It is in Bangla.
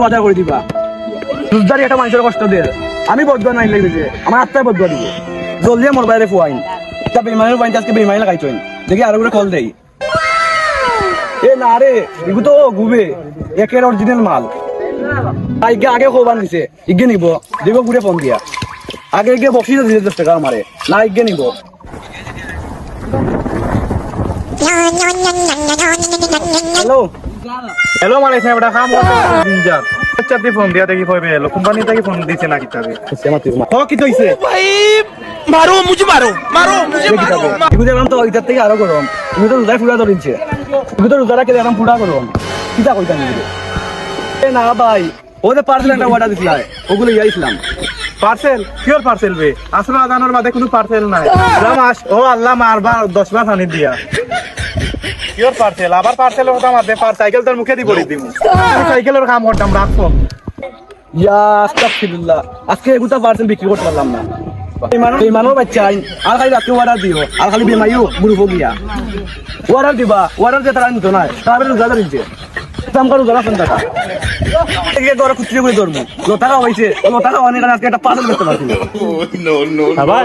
ওয়াদা করে দিবা রোজদারি একটা মানুষের কষ্ট দে আমি বদবা নাই লেগেছে আমার আত্মায় বদবা দিব জলদি মোর বাইরে ফুয়াইন তা বেমানের বাইন আজকে বেমানি লাগাইছেন দেখি আরো করে কল দেই এ না রে এগু তো গুবে একের অরিজিনাল মাল আগে আগে খোবান দিছে ইগে নিব দিব ঘুরে ফোন দিয়া আগে গিয়ে বক্সি দিতে 10 টাকা আমারে না ইগে নিব হ্যালো হ্যালো মালিক সাহেব এটা কাম করতে দিনজার চারটি ফোন দিয়া দেখি কইবে এলো কোম্পানি থেকে ফোন দিছে না কিতাবে ও কি কইছে भाई मारो मुझे मारो এগু দেখলাম তো ইতার থেকে আরো গরম তুমি তো রোজা ফুড়া ধরিনছে তুমি তো রোজা রাখে দেখলাম ফুড়া গরম কিটা কইতা নিবে এ না ভাই ওদের পার্সেল একটা অর্ডার দিছিলা ওগুলো ইয়াইছিলাম পার্সেল কিওর পার্সেল বে আসলে আদানোর বাদে কোনো পার্সেল নাই রামাস ও আল্লাহ মারবা 10 বার আনি দিয়া কিওর পার্সেল আবার পার্সেল হতো আমার পার সাইকেল তোর মুখে দি পড়ি দিমু সাইকেলের কাম করতাম রাখো ইয়া আস্তাগফিরুল্লাহ আজকে এগুতা পার্সেল বিক্রি করতে পারলাম না বেমানোর বাচ্চা আর খালি রাত্রে অর্ডার দিও আর খালি বেমাইও গ্রুপ গিয়া অর্ডার দিবা অর্ডার দিয়ে তারা নিত না তারপরে রোজা ধরিনছে দাম করো জলা ফোন টাকা এদিকে ধরো খুচরি করে ধরবো লোটাকা হয়েছে লোটাকা অনেক আজকে একটা পার্সেল করতে পারছি না আবার